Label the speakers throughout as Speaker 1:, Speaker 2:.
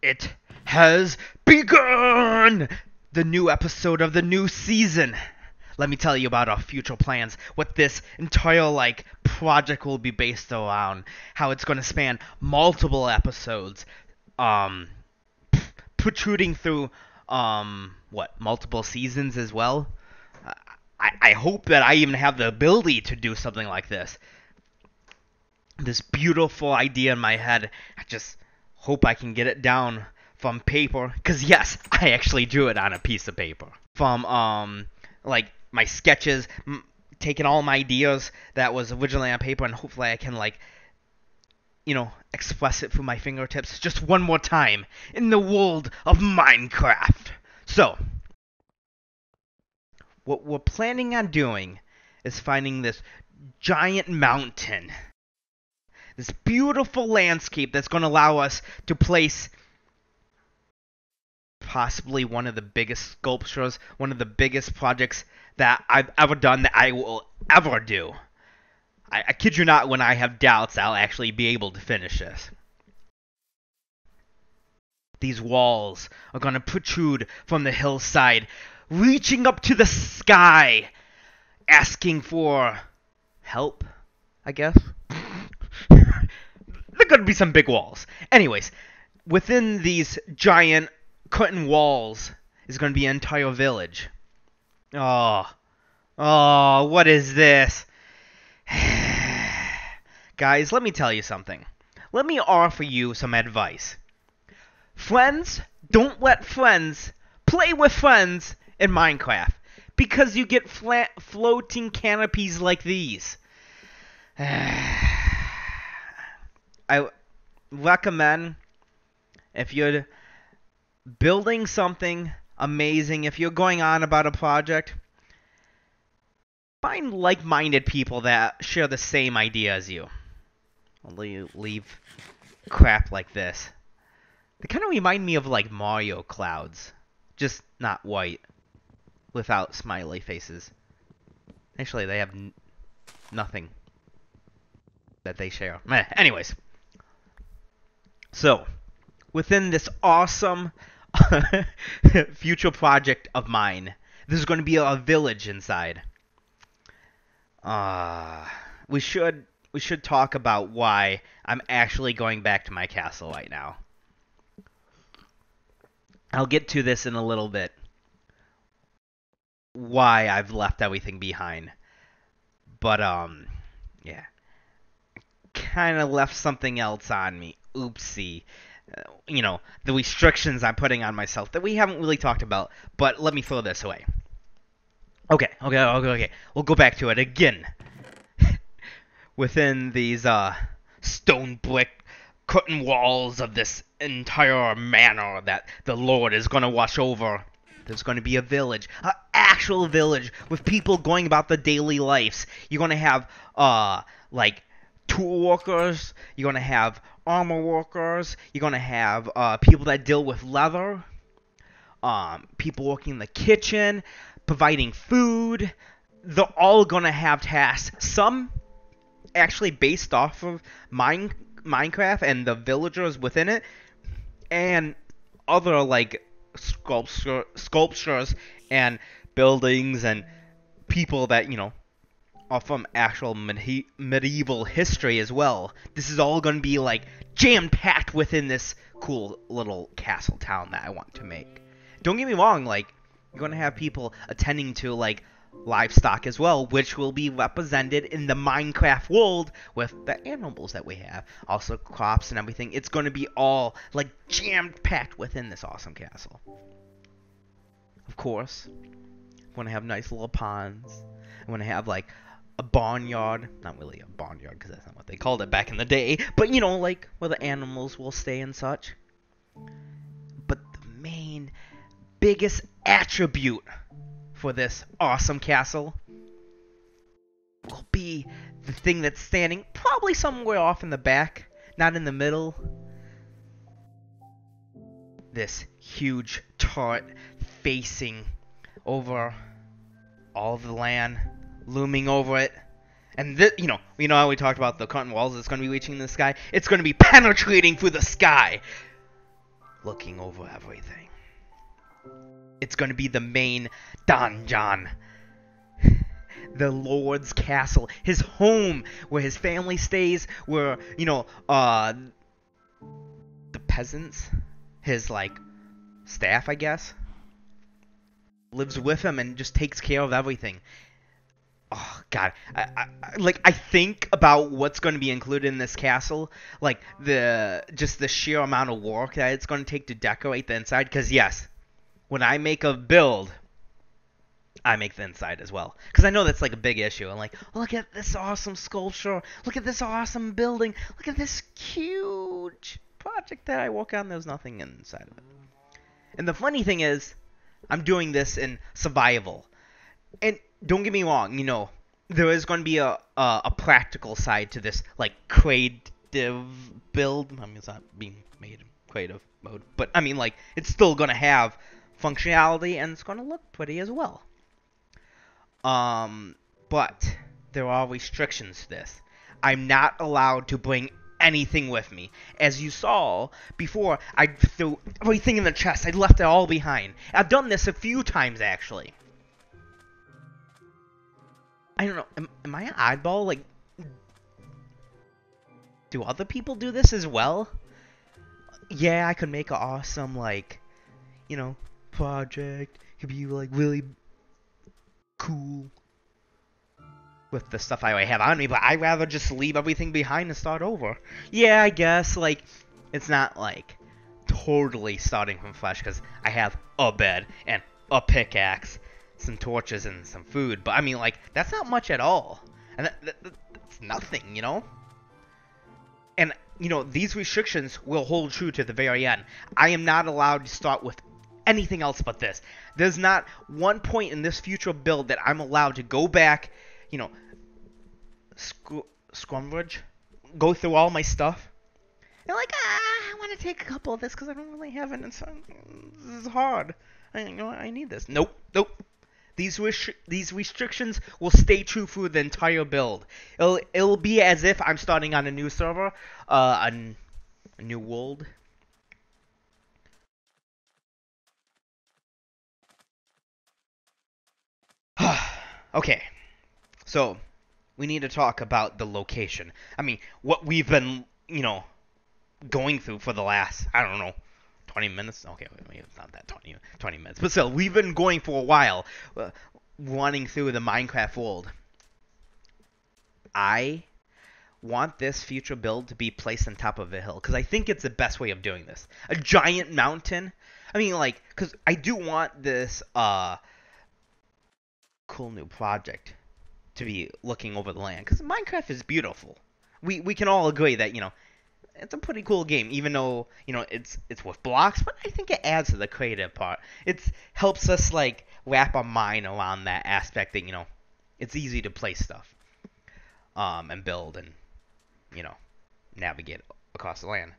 Speaker 1: It has begun! The new episode of the new season. Let me tell you about our future plans, what this entire, project will be based around, how it's going to span multiple episodes, um, protruding through, multiple seasons as well. I hope that I even have the ability to do something like this. This beautiful idea in my head. I just hope I can get it down from paper. Because, yes, I actually drew it on a piece of paper. From, my sketches, taking all my ideas that was originally on paper, and hopefully I can, express it through my fingertips just one more time in the world of Minecraft. So, what we're planning on doing is finding this giant mountain. This beautiful landscape that's going to allow us to place possibly one of the biggest sculptures, one of the biggest projects that I've ever done, that I will ever do. I kid you not, when I have doubts, I'll actually be able to finish this. These walls are going to protrude from the hillside, reaching up to the sky, asking for help, I guess. There are going to be some big walls. Anyways, within these giant curtain walls is going to be an entire village. Oh, what is this? Guys, let me tell you something. Let me offer you some advice. Friends, don't let friends play with friends in Minecraft, because you get floating canopies like these. I recommend, if you're building something amazing, if you're going on about a project, find like-minded people that share the same idea as you. Only leave crap like this. They kind of remind me of Mario clouds, just not white, without smiley faces. Actually, they have nothing that they share. Anyways. So, within this awesome future project of mine, there's going to be a village inside. We should talk about why I'm actually going back to my castle right now. I'll get to this in a little bit. Why I've left everything behind. But, yeah. Kind of left something else on me. Oopsie. The restrictions I'm putting on myself that we haven't really talked about. But let me throw this away. Okay. We'll go back to it again. Within these, stone brick curtain walls of this entire manor that the Lord is going to watch over, there's going to be a village. An actual village with people going about their daily lives. You're going to have, tool workers, you're going to have armor workers, you're going to have people that deal with leather, people working in the kitchen, providing food. They're all going to have tasks. Some actually based off of Minecraft and the villagers within it, and other sculptures and buildings and people that, are from actual medieval history as well. This is all going to be jam-packed within this cool little castle town that I want to make. Don't get me wrong, you're going to have people attending to livestock as well, which will be represented in the Minecraft world with the animals that we have, also crops and everything. It's going to be all jam-packed within this awesome castle. Of course, I'm going to have nice little ponds. I'm going to have a barnyard. Not really a barnyard, because that's not what they called it back in the day. But, where the animals will stay and such. But the main, biggest attribute for this awesome castle will be the thing that's standing probably somewhere off in the back, not in the middle. This huge turret facing over all of the land, looming over it. And this, how we talked about the curtain walls, it's going to be reaching the sky. It's going to be penetrating through the sky. looking over everything. It's going to be the main donjon. The Lord's castle, his home, where his family stays, where, the peasants, his, staff, I guess, lives with him and just takes care of everything. Oh God, I think about what's going to be included in this castle, like the sheer amount of work that it's going to take to decorate the inside. Because yes, when I make a build, I make the inside as well. Because I know that's like a big issue. I'm like, oh, look at this awesome sculpture, look at this awesome building, look at this huge project that I work on. There's nothing inside of it. And the funny thing is, I'm doing this in survival. And don't get me wrong, there is going to be a practical side to this, like, creative build. I mean, it's not being made in creative mode, but I mean, like, it's still going to have functionality and it's going to look pretty as well. But there are restrictions to this. I'm not allowed to bring anything with me. As you saw before, I threw everything in the chest. I left it all behind. I've done this a few times, actually. I don't know. Am I an oddball? Like, do other people do this as well? Yeah, I could make an awesome, project. It could be, really cool with the stuff I have on me, but I'd rather just leave everything behind and start over. Yeah, I guess, it's not, totally starting from fresh, because I have a bed and a pickaxe, some torches, and some food, but I mean, that's not much at all. And that's nothing, And, these restrictions will hold true to the very end. I am not allowed to start with anything else but this. There's not one point in this future build that I'm allowed to go back, scrummage, go through all my stuff. And I want to take a couple of this because I don't really have it. This is hard. I need this. Nope. These restrictions will stay true through the entire build. It'll be as if I'm starting on a new server, a new world. Okay, so we need to talk about the location. I mean, what we've been, going through for the last, I don't know, 20 minutes? Okay, wait, it's not that 20 minutes. But still, we've been going for a while, running through the Minecraft world. I want this future build to be placed on top of a hill, because I think it's the best way of doing this. A giant mountain. I mean, because I do want this, cool new project to be looking over the land, because Minecraft is beautiful. We can all agree that, it's a pretty cool game, even though, it's with blocks, but I think it adds to the creative part. It helps us, wrap our mind around that aspect that, it's easy to play stuff, and build and, navigate across the land.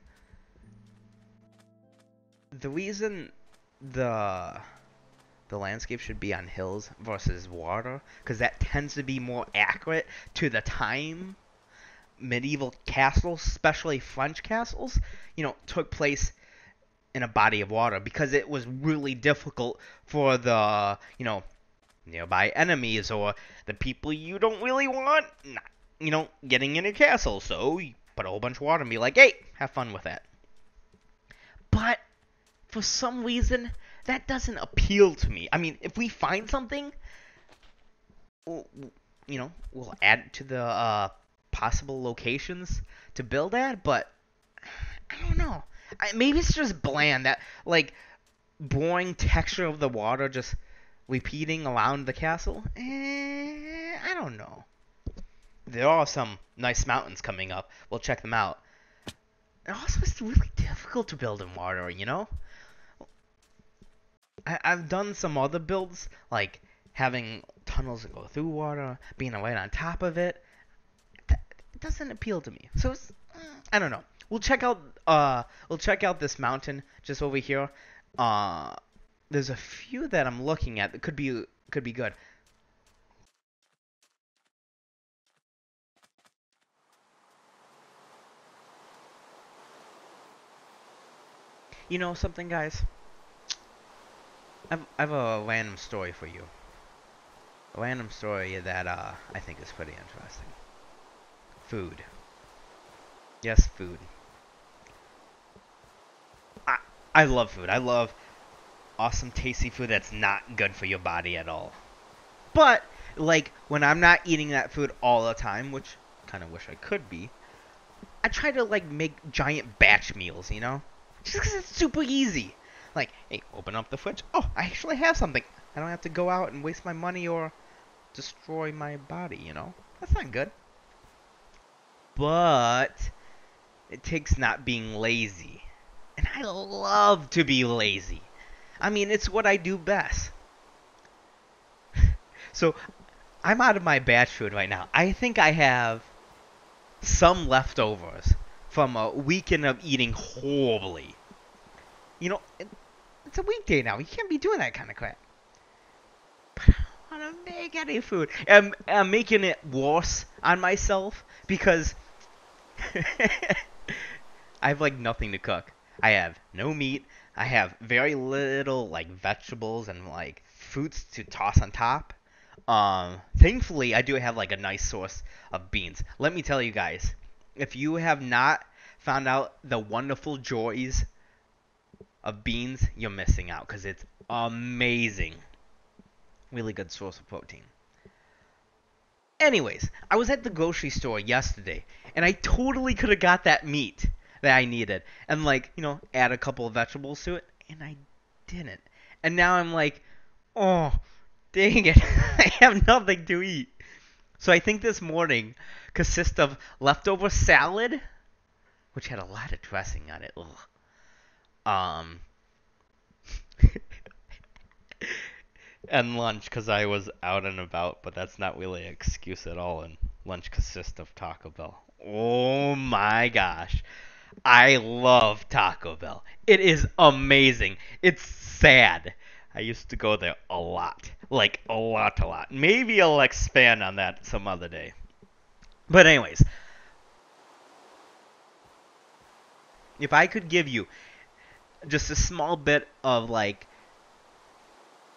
Speaker 1: The reason the landscape should be on hills versus water, because that tends to be more accurate to the time medieval castles, especially French castles, took place in a body of water, because it was really difficult for the, nearby enemies or the people you don't really want, getting in your castle. So you put a whole bunch of water and be like, hey, have fun with that. But for some reason, that doesn't appeal to me. I mean, if we find something, we'll add it to the possible locations to build at, but I don't know. Maybe it's just bland, that, boring texture of the water just repeating around the castle. I don't know. There are some nice mountains coming up. We'll check them out. And also, it's really difficult to build in water, I've done some other builds, like having tunnels that go through water, being right on top of it. It doesn't appeal to me. So I don't know. We'll check out this mountain just over here. There's a few that I'm looking at that could be good. You know something, guys? I've a random story for you. A random story that I think is pretty interesting. Food. Yes, food. I I love food. I love awesome, tasty food that's not good for your body at all. But like when I'm not eating that food all the time, which kind of wish I could be, I try to like make giant batch meals. Just because it's super easy. Like, hey, open up the fridge. Oh, I actually have something. I don't have to go out and waste my money or destroy my body. That's not good. But it takes not being lazy. And I love to be lazy. I mean, it's what I do best. So, I'm out of my batch food right now. I think I have some leftovers from a weekend of eating horribly. It's a weekday now. You can't be doing that kind of crap. But I don't want to make any food. I'm making it worse on myself because I have like nothing to cook. I have no meat. I have very little like vegetables and like fruits to toss on top. Thankfully, I do have like a nice source of beans. Let me tell you guys, if you have not found out the wonderful joys of beans, you're missing out because it's amazing. Really good source of protein. Anyways, I was at the grocery store yesterday, and I totally could have got that meat that I needed, and like, add a couple of vegetables to it, and I didn't. And now I'm like, oh, dang it, I have nothing to eat. So I think this morning consists of leftover salad, which had a lot of dressing on it. Ugh. Um, and lunch because I was out and about, but that's not really an excuse at all. And lunch consists of Taco Bell. Oh my gosh. I love Taco Bell. It is amazing. It's sad. I used to go there a lot. Like, a lot, a lot. Maybe I'll expand on that some other day. But anyways, if I could give you just a small bit of, like,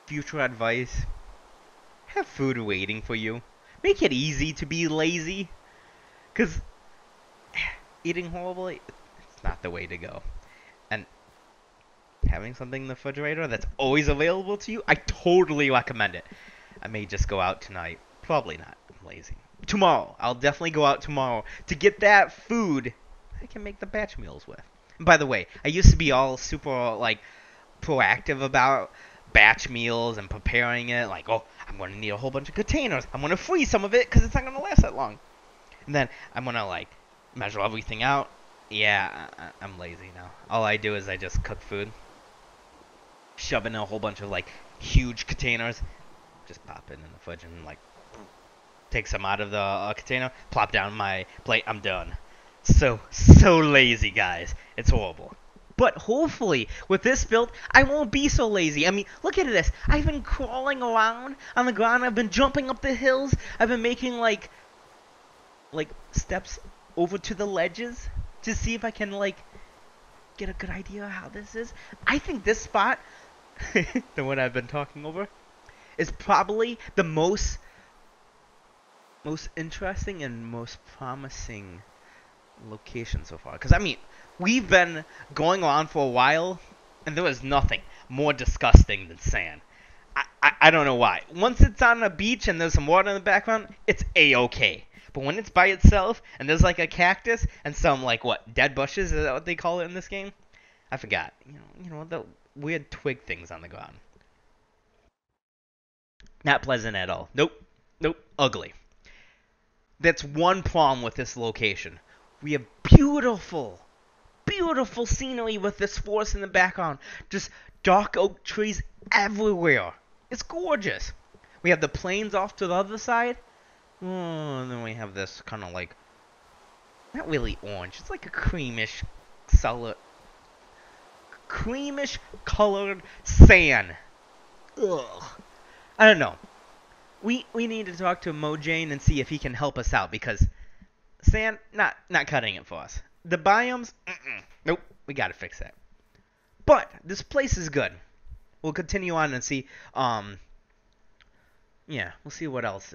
Speaker 1: future advice, have food waiting for you. Make it easy to be lazy. Because eating horribly, it's not the way to go. And having something in the refrigerator that's always available to you, I totally recommend it. I may just go out tonight. Probably not. I'm lazy. Tomorrow. I'll definitely go out tomorrow to get that food I can make the batch meals with. And by the way, I used to be all super, like, proactive about batch meals and preparing it. Like, oh, I'm going to need a whole bunch of containers. I'm going to freeze some of it because it's not going to last that long. And then I'm going to, like, measure everything out. Yeah, I'm lazy now. All I do is I just cook food, shove in a whole bunch of, like, huge containers, just pop it in the fridge and, like, take some out of the container, plop down my plate, I'm done. So lazy, guys. It's horrible. But hopefully, with this build, I won't be so lazy. I mean, look at this. I've been crawling around on the ground. I've been jumping up the hills. I've been making, like steps over to the ledges to see if I can, like, get a good idea of how this is. I think this spot, the one I've been talking over, is probably the most interesting and most promising location so far. Because, I mean, we've been going on for a while, and there is nothing more disgusting than sand. I don't know why. Once it's on a beach and there's some water in the background, it's A-okay. But when it's by itself, and there's like a cactus and some, like, what, dead bushes? Is that what they call it in this game? I forgot. The weird twig things on the ground. Not pleasant at all. Nope. Nope. Ugly. That's one problem with this location. We have beautiful, beautiful scenery with this forest in the background. Just dark oak trees everywhere. It's gorgeous. We have the plains off to the other side. And then we have this kind of like, not really orange. It's like a creamish colored sand. Ugh. I don't know. We need to talk to Mojang and see if he can help us out because sand not cutting it for us. The biomes, nope. We gotta fix that. But this place is good. We'll continue on and see. Yeah, we'll see what else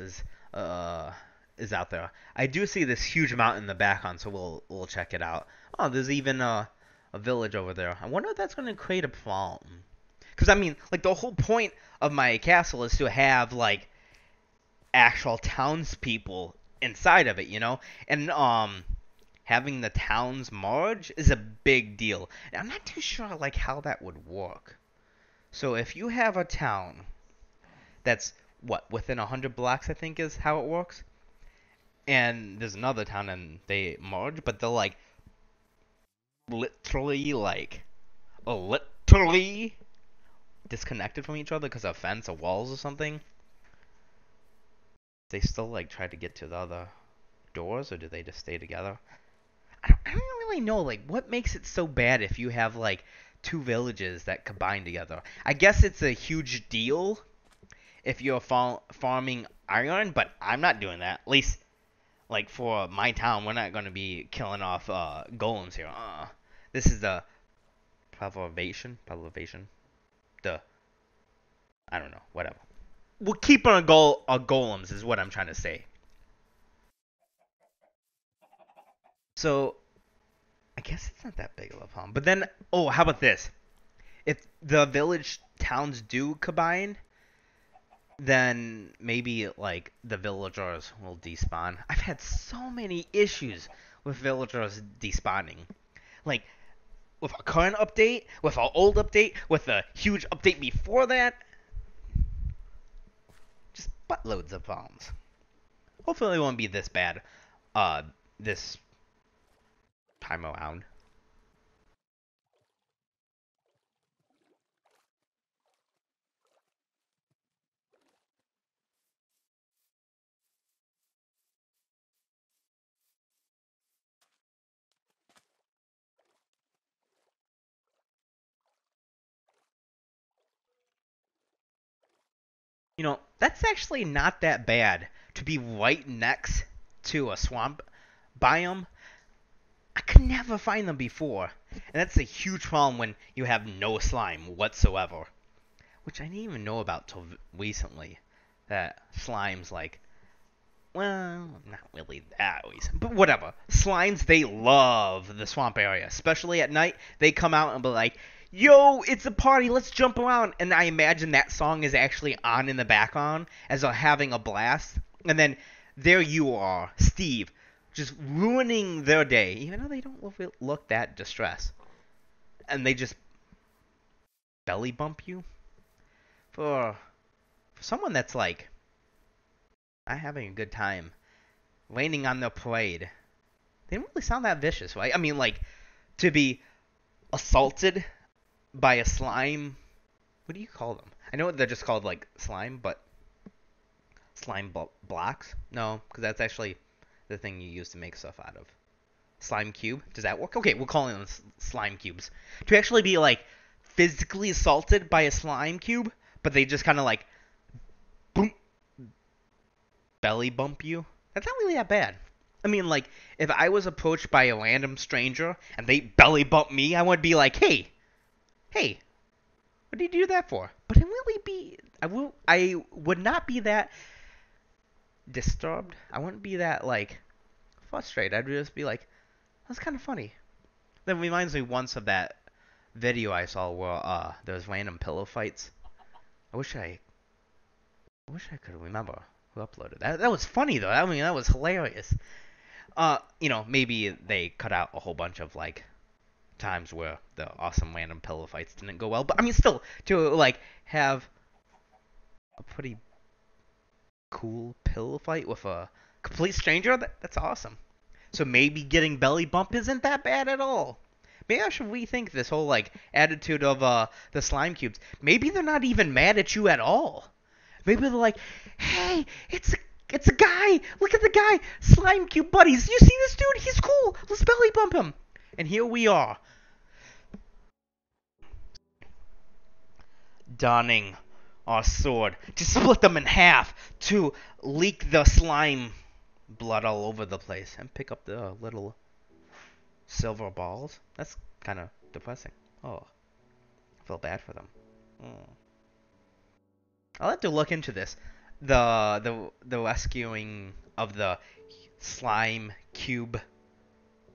Speaker 1: uh is out there. I do see this huge mountain in the background, so we'll check it out. Oh, there's even a village over there. I wonder if that's going to create a problem. Because I mean, like the whole point of my castle is to have like actual townspeople inside of it, you know, and having the towns merge is a big deal. And I'm not too sure like how that would work. So if you have a town that's what within 100 blocks, I think is how it works, and there's another town and they merge, but they're like literally like literally disconnected from each other because of a fence or walls or something. They still like try to get to the other doors, or do they just stay together? I don't really know like what makes it so bad if you have like two villages that combine together. I guess it's a huge deal if you're farming iron, but I'm not doing that. At least, like for my town, we're not going to be killing off golems here. This is the preservation, the I don't know, whatever. We'll keep our golems is what I'm trying to say. So I guess it's not that big of a problem. But then, oh, how about this? If the village towns do combine, then maybe like the villagers will despawn. I've had so many issues with villagers despawning. Like with our current update, with our old update, with a huge update before that, just buttloads of problems. Hopefully it won't be this bad this time around. You know, that's actually not that bad to be right next to a swamp biome. I could never find them before. And that's a huge problem when you have no slime whatsoever. Which I didn't even know about till recently. That slimes, like, well, not really that recent, but whatever. Slimes, they love the swamp area. Especially at night, they come out and be like, yo, it's a party, let's jump around. And I imagine that song is actually on in the background as they're having a blast. And then there you are, Steve, just ruining their day, even though they don't look that distressed. And they just belly bump you for someone that's like not having a good time, landing on their parade. They don't really sound that vicious, right? I mean, like to be assaulted by a slime. What do you call them? I know they're just called like slime, but slime blocks? No, because that's actually the thing you use to make stuff out of. Slime cube? Does that work? Okay, we'll call them slime cubes. To actually be like physically assaulted by a slime cube, but they just kind of like boom, belly bump you. That's not really that bad. I mean, like if I was approached by a random stranger and they belly bump me, I would be like, hey, what did you do that for? But it really be, I would not be that disturbed. I wouldn't be that like frustrated. I'd just be like, that's kind of funny. That reminds me once of that video I saw where there was random pillow fights. I wish I could remember who uploaded that. That was funny though. I mean, that was hilarious. Maybe they cut out a whole bunch of like times where the awesome random pillow fights didn't go well. But I mean, still to like have a pretty cool pillow fight with a complete stranger, that's awesome. So maybe getting belly bump isn't that bad at all. Maybe I should rethink this whole like attitude of the slime cubes. Maybe they're not even mad at you at all. Maybe they're like, hey, it's a guy. Look at the guy. Slime cube buddies. You see this dude? He's cool. Let's belly bump him. And here we are, donning our sword to split them in half, to leak the slime blood all over the place, and pick up the little silver balls. That's kind of depressing. Oh. feel bad for them. Hmm. I'll have to look into this. The rescuing of the slime cube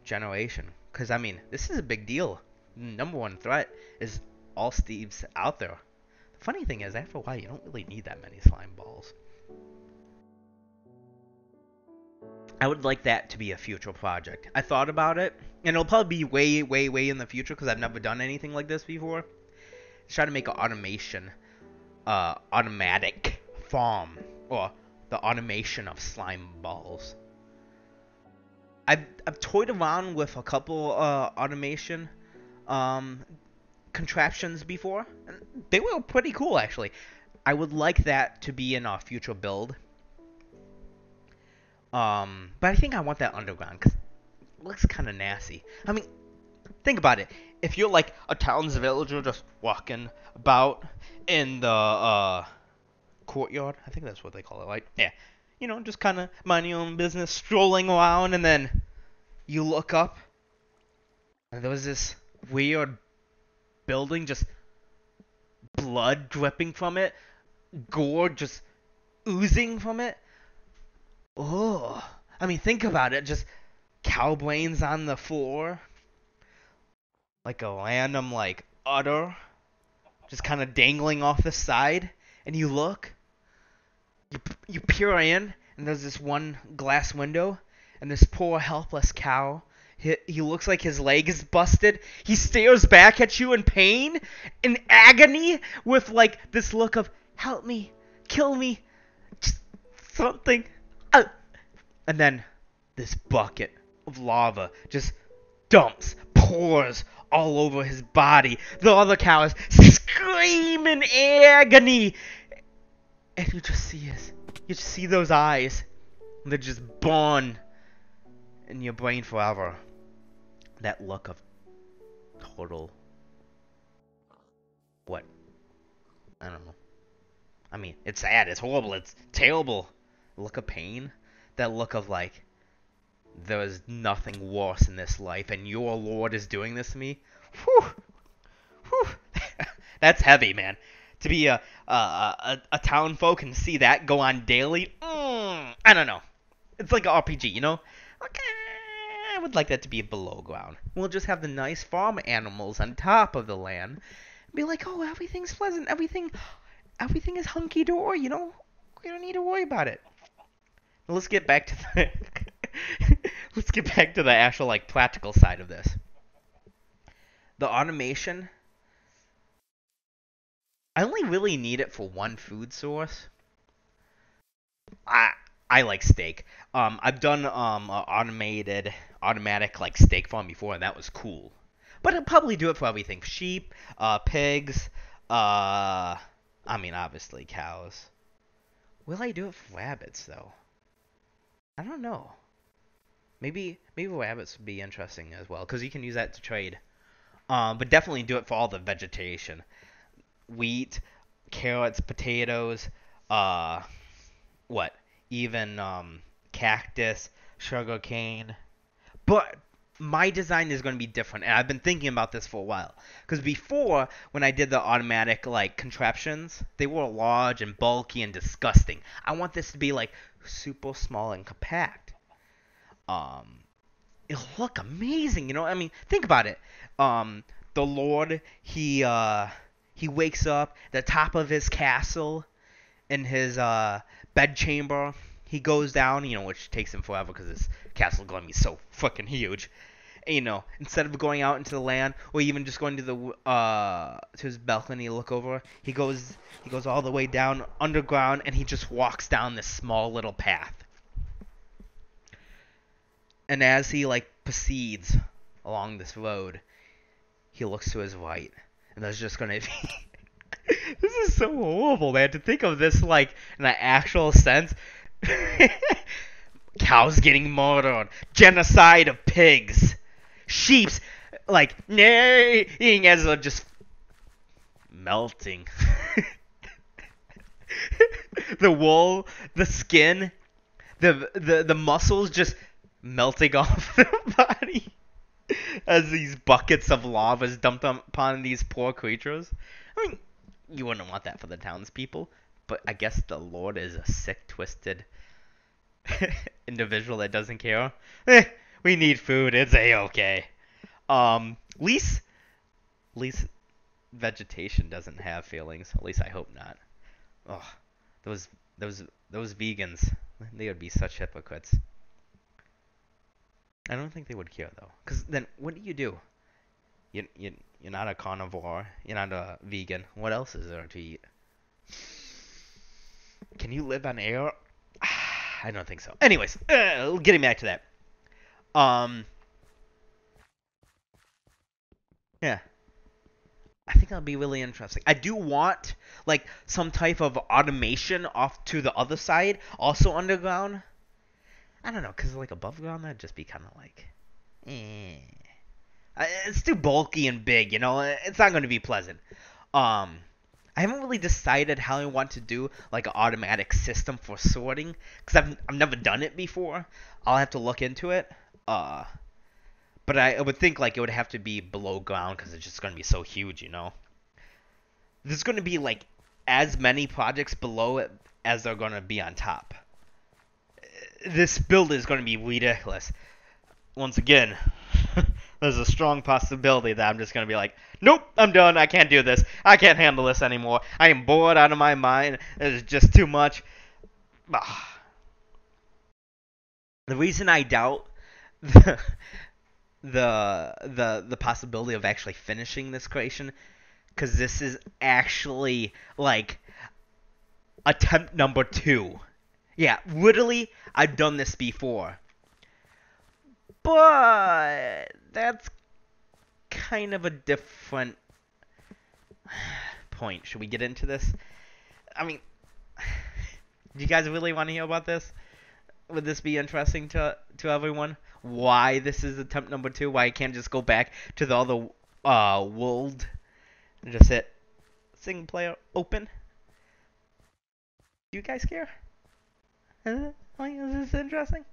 Speaker 1: generation. Because, I mean, this is a big deal. Number one threat is all Steves out there. The funny thing is, after a while, you don't really need that many slime balls. I would like that to be a future project. I thought about it, and it'll probably be way, way, way in the future because I've never done anything like this before. Try to make an automatic farm, or the automation of slime balls. I've toyed around with a couple automation contraptions before, and they were pretty cool actually. I would like that to be in our future build. But I think I want that underground because it looks kind of nasty. I mean, think about it. If you're like a town's villager just walking about in the courtyard, I think that's what they call it, right? Yeah. You know, just kind of mind your own business, strolling around, and then you look up, and there was this weird building, just blood dripping from it, gore just oozing from it. Oh, I mean, think about it. Just cow brains on the floor, like a random like udder, just kind of dangling off the side. And you look, you peer in, and there's this one glass window, and this poor helpless cow. He looks like his leg is busted. He stares back at you in pain, in agony, with like this look of "Help me, kill me, just something." And then this bucket of lava just pours all over his body. The other cows scream in agony, and you just see those eyes. They're just born in your brain forever. That look of total, what? I don't know. I mean, it's sad, it's horrible, it's terrible. Look of pain. That look of like, there is nothing worse in this life, and your Lord is doing this to me. Whew. Whew. That's heavy, man. To be a town folk and see that go on daily. I don't know. It's like an RPG, you know? Okay, I would like that to be below ground. We'll just have the nice farm animals on top of the land. Be like, oh, everything's pleasant. Everything is hunky dory, you know? We don't need to worry about it. Let's get back to the actual like practical side of this. The automation, I only really need it for one food source. I like steak. I've done automatic like steak farm before, and that was cool. But I'll probably do it for everything: sheep, pigs, I mean obviously cows. Will I do it for rabbits though? I don't know. Maybe rabbits would be interesting as well, because you can use that to trade. But definitely do it for all the vegetation. Wheat, carrots, potatoes, even cactus, sugarcane. But my design is going to be different, and I've been thinking about this for a while. Because before, when I did the automatic like contraptions, they were large and bulky and disgusting. I want this to be like super small and compact. It'll look amazing, you know. I mean, think about it. The Lord, he wakes up at the top of his castle in his bedchamber. He goes down, you know, which takes him forever because his castle is going to be so fucking huge. And, you know, instead of going out into the land or even just going to the to his balcony to look over, he goes all the way down underground, and he just walks down this small little path. And as he like proceeds along this road, he looks to his right, and there's just gonna be this is so horrible, man, to think of this like in an actual sense. Cows getting murdered, genocide of pigs, sheep's like neighing as they're just melting. The wool, the skin, the muscles just melting off the body. As these buckets of lava is dumped upon these poor creatures. I mean, you wouldn't want that for the townspeople, but I guess the Lord is a sick, twisted individual that doesn't care. We need food. It's a-okay. At least vegetation doesn't have feelings. At least I hope not. Oh, those those vegans. They would be such hypocrites. I don't think they would care though. Cause then what do? You're not a carnivore. You're not a vegan. What else is there to eat? Can you live on air? I don't think so. Anyways, getting back to that. Um, yeah, I think that'll be really interesting. I do want like some type of automation off to the other side, also underground. I don't know, cause like above ground that'd just be kind of like, eh. It's too bulky and big, you know. It's not going to be pleasant. Um, I haven't really decided how I want to do like an automatic system for sorting because I've never done it before. I'll have to look into it. Uh, but I would think like it would have to be below ground because it's just going to be so huge, you know. There's going to be like as many projects below it as there are going to be on top. This build is going to be ridiculous. Once again, there's a strong possibility that I'm just going to be like, nope, I'm done. I can't do this. I can't handle this anymore. I am bored out of my mind. It's just too much. The reason I doubt the, the possibility of actually finishing this creation, because this is actually like attempt number 2. Yeah, literally, I've done this before. But that's kind of a different point. Should we get into this? I mean, do you guys really want to hear about this? Would this be interesting to everyone? Why this is attempt number 2? Why I can't just go back to the other world and just hit single player open? Do you guys care? Is this interesting?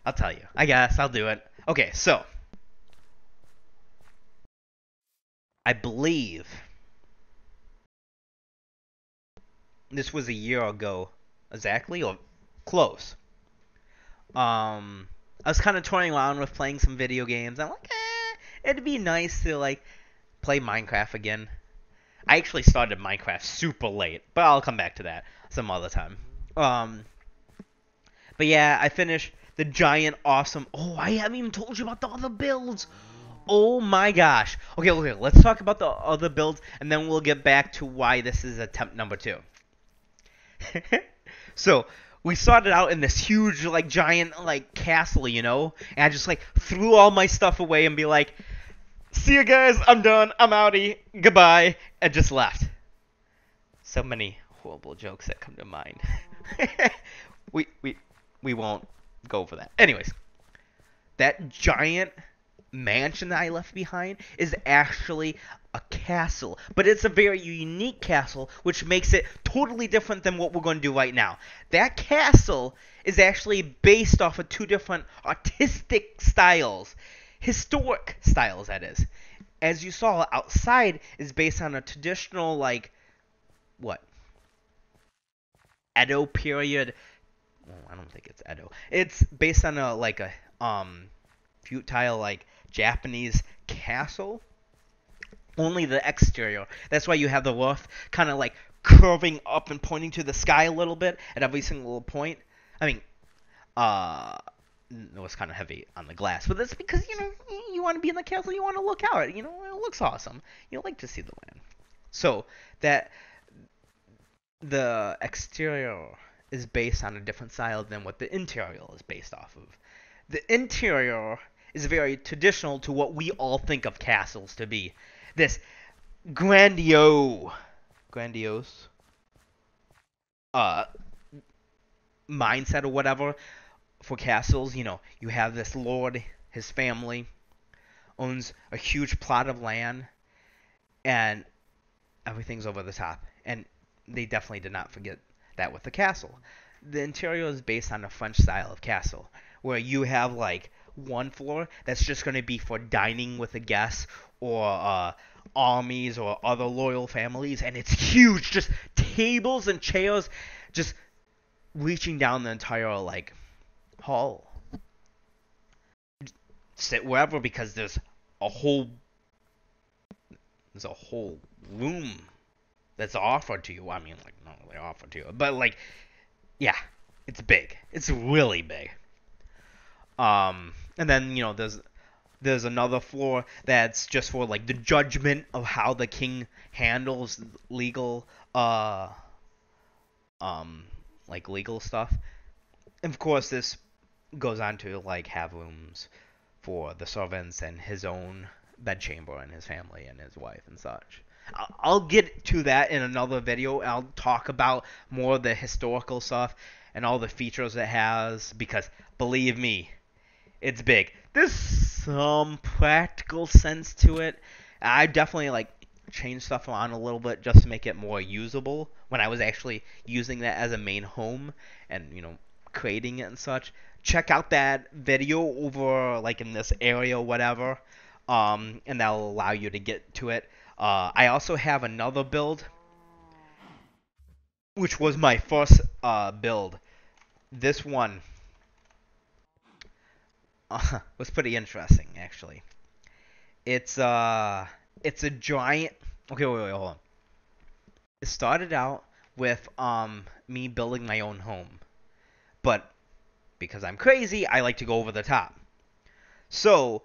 Speaker 1: I'll tell you. I guess I'll do it. Okay, so I believe this was a year ago, exactly, or close. I was kind of toying around with playing some video games. I'm like, it'd be nice to like play Minecraft again. I actually started Minecraft super late, but I'll come back to that some other time. But yeah, I finished the giant awesome. Oh, I haven't even told you about the other builds. Oh my gosh. Okay, let's talk about the other builds, and then we'll get back to why this is attempt number 2. So, we started out in this huge, like, giant, like, castle, you know? And I just, like, threw all my stuff away and be like, see you guys, I'm done, I'm outie, goodbye, and just left. So many horrible jokes that come to mind. we won't go over that. Anyways, that giant mansion that I left behind is actually a castle, but it's a very unique castle, which makes it totally different than what we're going to do right now. That castle is actually based off of 2 different artistic styles, historic styles, that is. As you saw, outside is based on a traditional, like, what? Edo period. Well, I don't think it's Edo. It's based on a like a futile like Japanese castle. Only the exterior. That's why you have the roof kind of like curving up and pointing to the sky a little bit at every single point. I mean, it was kind of heavy on the glass, but that's because you want to be in the castle, you want to look out. It looks awesome. You like to see the land. So that the exterior is based on a different style than what the interior is based off of. The interior is very traditional to what we all think of castles to be. This grandiose mindset or whatever for castles. You have this lord, his family owns a huge plot of land, and everything's over the top. And they definitely did not forget that with the castle. The interior is based on a French style of castle, where you have like one floor that's just going to be for dining with the guests or armies or other loyal families, and it's huge, just tables and chairs, just reaching down the entire like hall. Sit wherever because a whole there's a whole room that's offered to you. I mean, like not really offered to you, but like yeah, it's big. It's really big. And then there's another floor that's just for like the judgment of how the king handles legal like legal stuff. And of course, this goes on to like have rooms for the servants and his own bedchamber and his family and his wife and such. I'll get to that in another video. I'll talk about more of the historical stuff and all the features it has because believe me, it's big. There's some practical sense to it. I definitely like changed stuff around a little bit just to make it more usable when I was actually using that as a main home and creating it and such. Check out that video over like in this area or whatever, and that'll allow you to get to it. I also have another build, which was my first build. This one was pretty interesting actually. It's a giant. Okay, wait, hold on. It started out with me building my own home, but because I'm crazy, I like to go over the top. So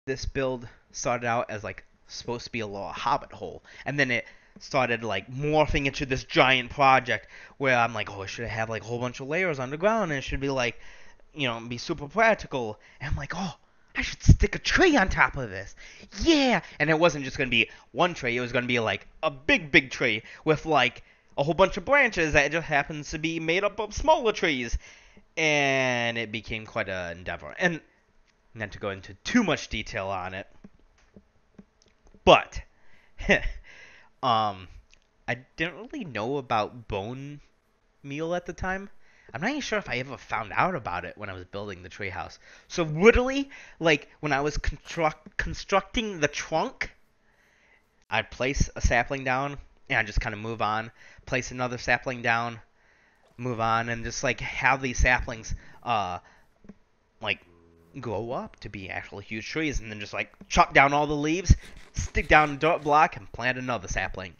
Speaker 1: this build started out as like supposed to be a little hobbit hole, and then it started like morphing into this giant project where I'm like, oh, I should have like a whole bunch of layers underground, and it should be like, be super practical. And I'm like, oh, I should stick a tree on top of this. Yeah, and it wasn't just gonna be one tree; it was gonna be like a big, big tree with like a whole bunch of branches that just happens to be made up of smaller trees, and it became quite an endeavor. And not to go into too much detail on it, but I didn't really know about bone meal at the time. I'm not even sure if I ever found out about it when I was building the treehouse. So literally, like when I was constructing the trunk, I'd place a sapling down and I'd just kind of move on, place another sapling down, move on, and just like have these saplings like grow up to be actual huge trees, and then just like chop down all the leaves, stick down a dirt block, and plant another sapling.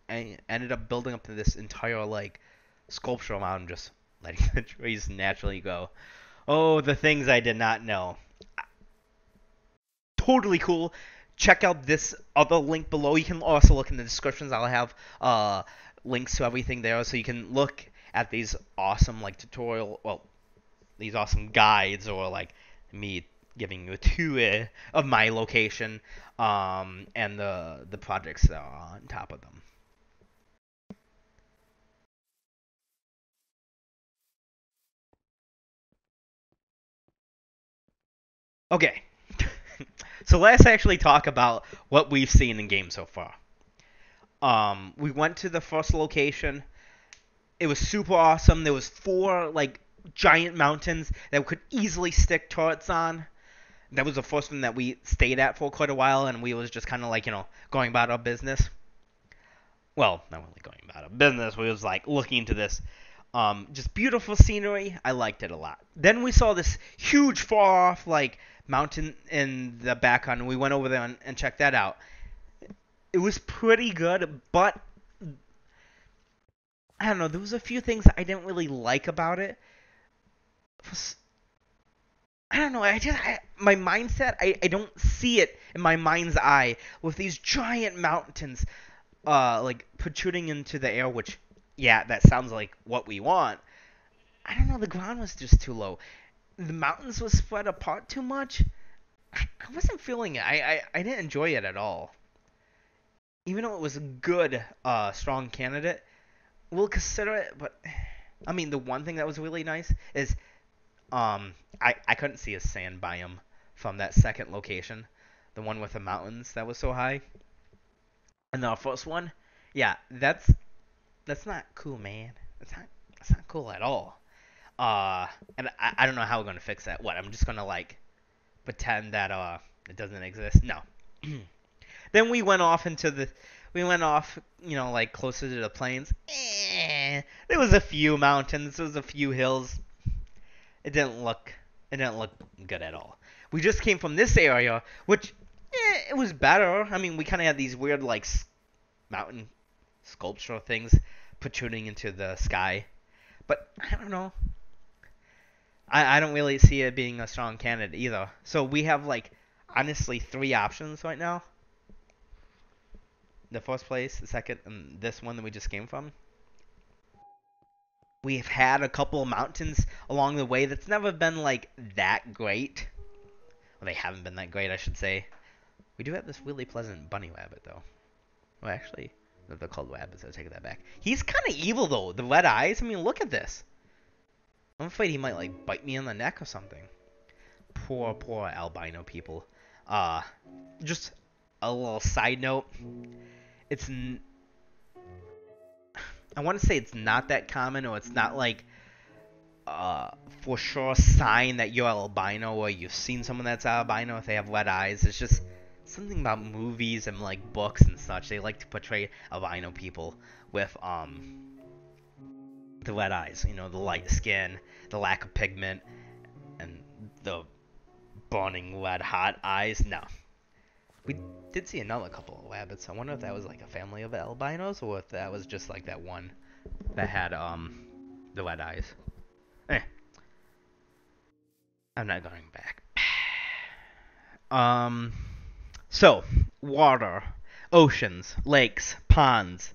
Speaker 1: I ended up building up to this entire like sculptural mountain, just letting the trees naturally grow. Oh, the things I did not know. Totally cool. Check out this other link below. You can also look in the descriptions. I'll have links to everything there, so you can look at these awesome like these awesome guides, or like me giving you a tour of my location, and the projects that are on top of them. Okay, so let's actually talk about what we've seen in game so far. We went to the first location. It was super awesome. There was 4 like giant mountains that we could easily stick turrets on. That was the first one that we stayed at for quite a while, and we was just kind of like going about our business. Well, not really going about our business. We was like looking into this. Just beautiful scenery. I liked it a lot. Then we saw this huge far off like mountain in the background, and we went over there and checked that out. It was pretty good, but I don't know. There was a few things I didn't really like about it. I don't know. My mindset. I don't see it in my mind's eye with these giant mountains, like protruding into the air. Which, yeah, that sounds like what we want. I don't know. The ground was just too low. The mountains was spread apart too much. I wasn't feeling it. I didn't enjoy it at all. Even though it was a good, strong candidate, we'll consider it. But I mean, the one thing that was really nice is I couldn't see a sand biome from that second location, the one with the mountains that was so high. And the first one, yeah, that's not cool, man. That's not cool at all. And I don't know how we're gonna fix that. What? I'm just gonna like pretend that it doesn't exist? No. Then we went off, like closer to the plains. There was a few mountains, there was a few hills. It didn't look, it didn't look good at all. We just came from this area, which, it was better. I mean, we kind of had these weird like mountain sculptural things protruding into the sky, but I don't know. I don't really see it being a strong candidate either. So we have like honestly three options right now. The first place, the second, and this one that we just came from. We've had a couple of mountains along the way that's never been like that great. Well, they haven't been that great, I should say. We do have this really pleasant bunny rabbit though. Well, actually, they're called rabbits. I take that back. He's kind of evil though. The red eyes. I mean, look at this. I'm afraid he might like bite me in the neck or something. Poor albino people. Uh, just a little side note. It's I want to say it's not that common, or it's not like for sure sign that you're albino or you've seen someone that's albino if they have red eyes. It's just something about movies and like books and such. They like to portray albino people with the red eyes, the light skin, the lack of pigment, and the burning red hot eyes. No. We did see another couple of rabbits. I wonder if that was like a family of albinos or if that was just like that one that had the red eyes. Eh. I'm not going back. So water, oceans, lakes, ponds,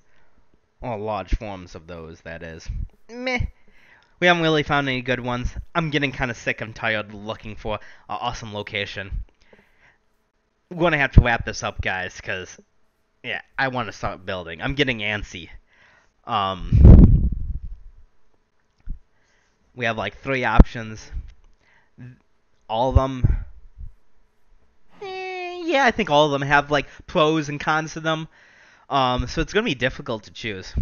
Speaker 1: all large forms of those, that is. Meh. We haven't really found any good ones. I'm getting kind of sick and tired looking for an awesome location. We're going to have to wrap this up, guys, because, yeah, I want to start building. I'm getting antsy. We have, like, three options. All of them... yeah, I think all of them have, like, pros and cons to them. So it's going to be difficult to choose.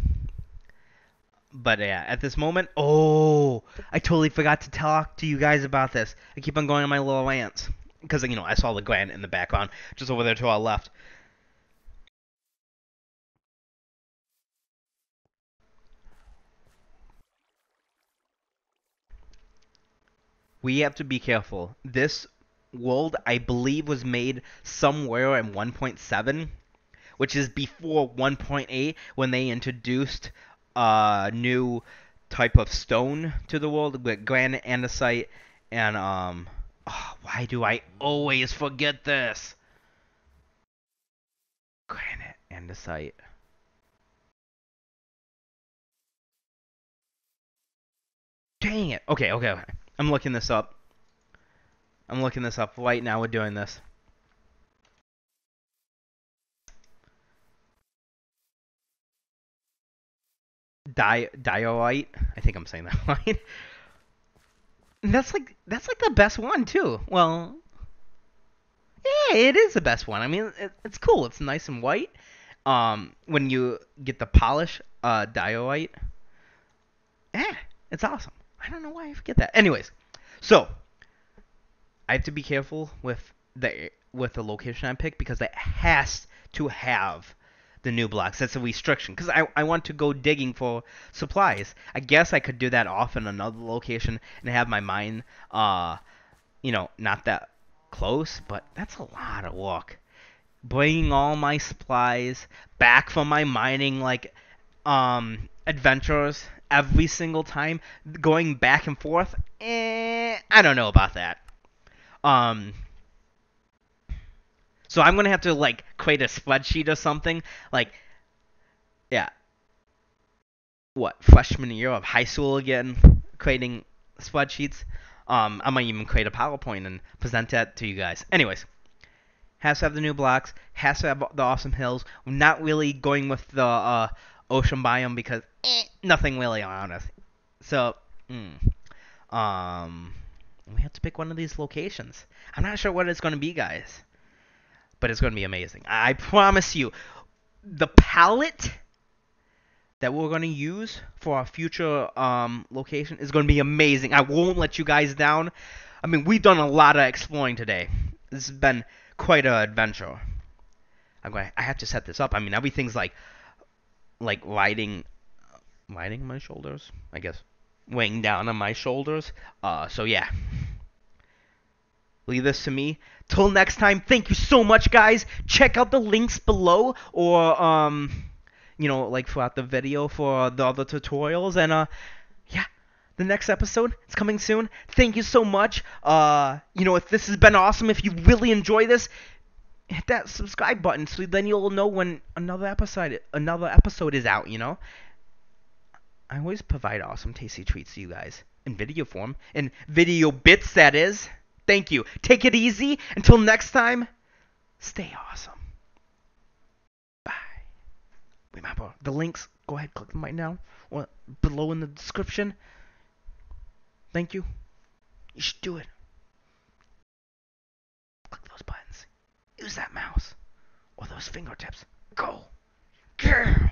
Speaker 1: But, yeah, at this moment... Oh! I totally forgot to talk to you guys about this. I keep on going on my little rants. Because, I saw the Grand in the background, just over there to our left. We have to be careful. This world, I believe, was made somewhere in 1.7, which is before 1.8, when they introduced a new type of stone to the world, with granite, andesite, and, oh, why do I always forget this? Granite, andesite. Dang it. Okay. I'm looking this up. Right now. We're doing this. Diorite. I think I'm saying that right. And that's like the best one too. Well, yeah, it is the best one. I mean, it's cool. It's nice and white. When you get the polish, diorite, yeah, it's awesome. I don't know why I forget that. Anyways, so I have to be careful with the location I pick because it has to have the new blocks. That's a restriction because I want to go digging for supplies. I guess I could do that off in another location and have my mine, not that close, but that's a lot of work. Bringing all my supplies back from my mining adventures every single time, going back and forth. I don't know about that. Um, so I'm gonna have to like create a spreadsheet or something. Like, yeah, what freshman year of high school again, creating spreadsheets. I might even create a PowerPoint and present that to you guys. Anyways, has to have the new blocks. Has to have the awesome hills. I'm not really going with the ocean biome because nothing really on us. So, we have to pick one of these locations. I'm not sure what it's going to be, guys, but it's going to be amazing. I promise you, the palette that we're going to use for our future location is going to be amazing. I won't let you guys down. I mean, we've done a lot of exploring today. This has been quite an adventure. I have to set this up. I mean, everything's like riding my shoulders, I guess, weighing down on my shoulders. So yeah, leave this to me. Till next time, thank you so much, guys. Check out the links below, or like throughout the video for the other tutorials. And yeah, the next episode is coming soon. Thank you so much. If this has been awesome, if you really enjoy this, hit that subscribe button so then you'll know when another episode is out. I always provide awesome, tasty treats to you guys in video form, in video bits, that is. Thank you. Take it easy. Until next time, stay awesome. Bye. Remember, the links, go ahead, click them right now, or below in the description. Thank you. You should do it. Click those buttons. Use that mouse. Or those fingertips. Go. Grr.